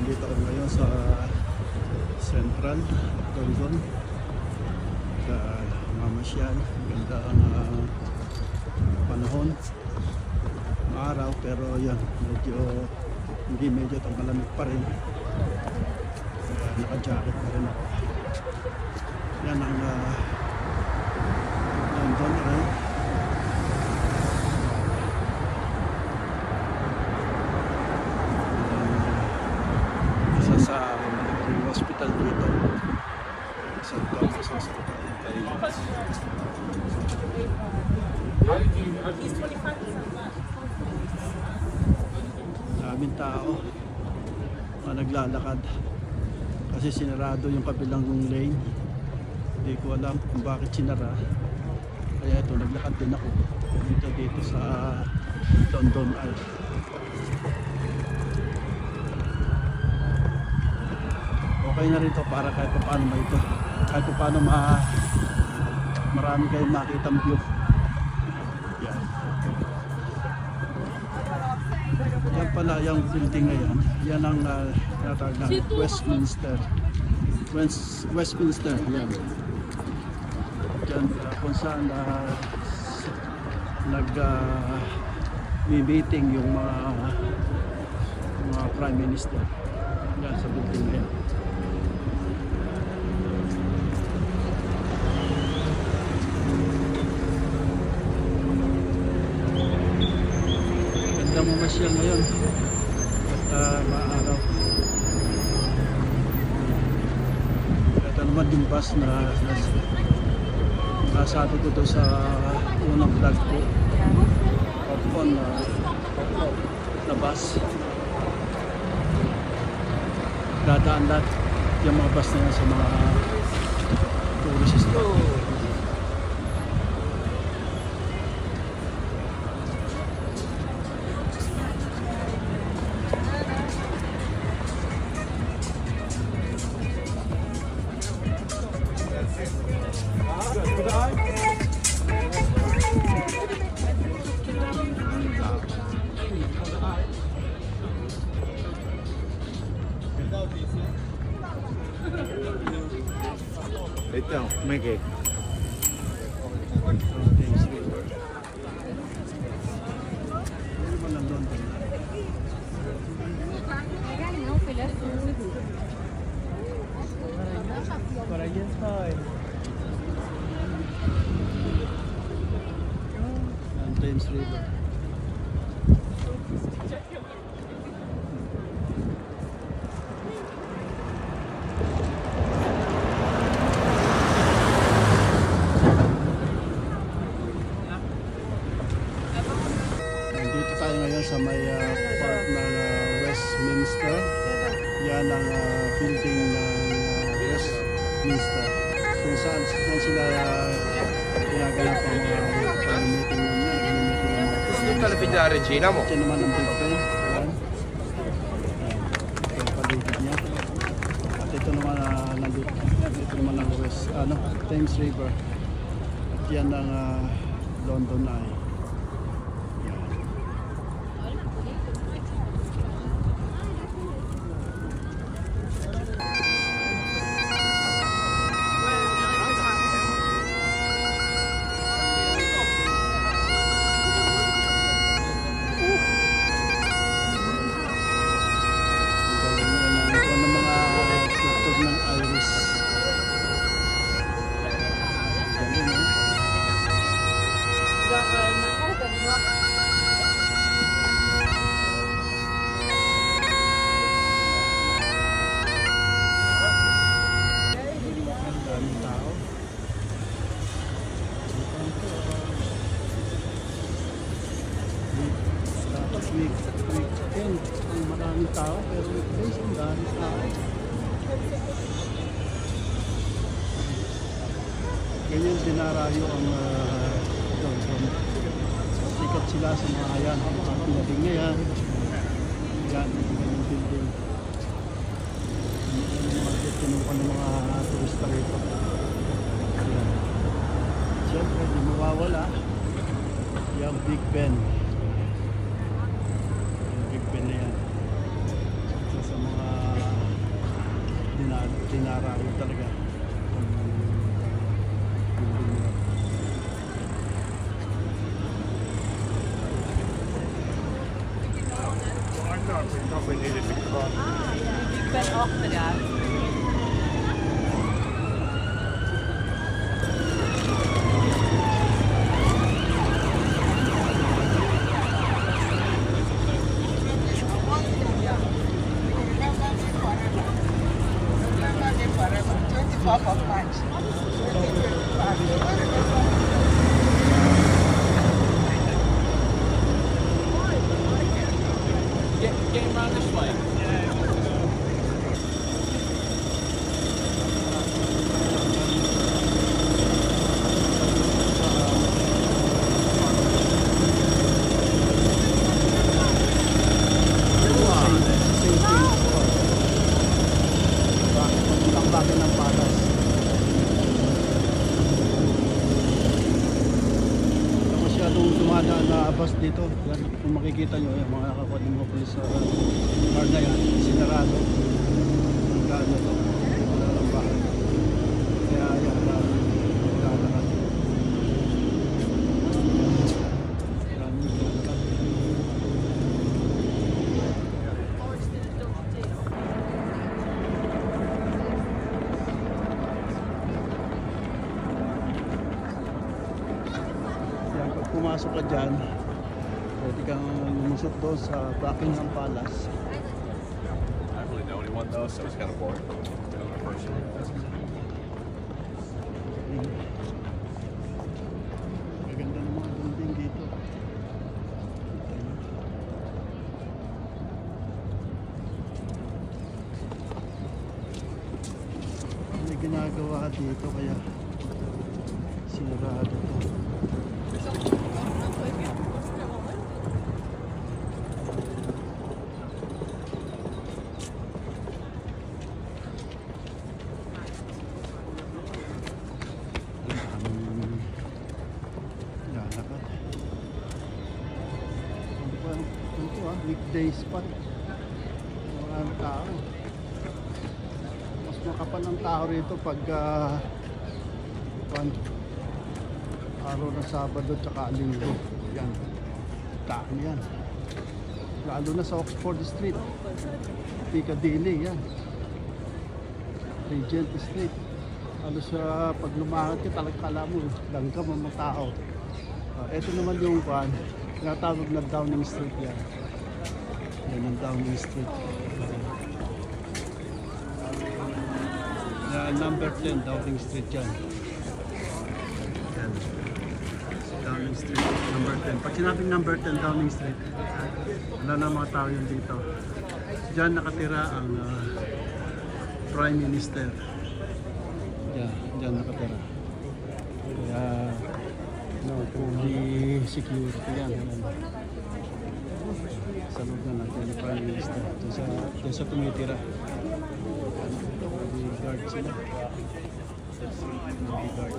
Nandito ako ngayon sa Central London. Mamasyal. Ganda ang panahon. Maaraw pero yan, medyo malamig pa rin. Naka-jacket pa rin ako. Yan ang London Eye. Isa sa hospital dito. Sa Thomas Hospital. Daming tao naglalakad kasi sinarado yung kabilang lane. Hindi ko alam kung bakit sinara, kaya ito naglakad din ako dito sa London Eye. Okay na rin to para kahit paano marami kayong makitang view. Yan. Yan pala yung building na yan. Yan ang natawag na Westminster. Westminster. Yan. Yan kung saan nag-meeting yung mga prime minister. Yan sa building na yan. Mamasyal ngayon at maaraw. Ito naman yung bus na nasabi ko to sa unang vlog ko. Popcorn na bus. Dadaan lahat yung mga bus na yan sa mga tourist spot. Então, como é que é? Thames River. Nandito tayo ngayon sa may part ng Westminster. Yan ang building ng Westminster. Kung saan sila ginaganap ang meeting ng Nunca la pizza regina mo. ito naman ang Big Ben. Ayan. Ito ang paligid niya. At ito naman ito naman ang Thames River. At yan ang London Eye. Weekend, maraming tao, pero weekdays ang daming tao. Ganyan dinarayo ang London. Sikat sila sa mga ayan, mga building na yan. Yan, yung building. Kinukuha ng mga turista rito. Siyempre, di mawawala yung Big Ben. Big Ben na yan. Isa sa mga Thought we needed to cross. Ik ben achteruit. Get him around this way. Ang bagay ng palas. Masyadong dumadaan na bus dito. Yan, kung makikita nyo, yung mga nakakuha ng mga pulis sa car na yan, sinarado. Ang daan ito, wala lang bahay. Kaya yan, maglalakad. Maraming maglalakad. Yan, pag pumasok ka dyan, pwede kang lumusot doon sa Buckingham Palace. I don't really know anyone though, so it's kind of boring. Another person. Maganda ng mga building dito. May ginagawa dito kaya sinarado to. Lalakad. Ito weekdays pa. Maraming tao. Mas makapal ang tao rito pag araw na Sabado tsaka Linggo. Yan. Dami yan. Lalo na sa Oxford Street. Piccadilly yan. Regent Street. Halos pag lumakad ka talagang kala mo lang ka mga tao. Ito naman yung tinatawag na Downing Street yan. Yan ang Downing Street. Number 10 Downing Street yan. Yan. Downing Street, number 10. Pag sinabing number 10 Downing Street, wala na mga tao yun dito. Diyan nakatira ang Prime Minister. Yan, diyan nakatira. Kaya, fully security yan. Sa loob na natin ang Prime Minister. Diyan sa tumitira. Guard sila. Guard.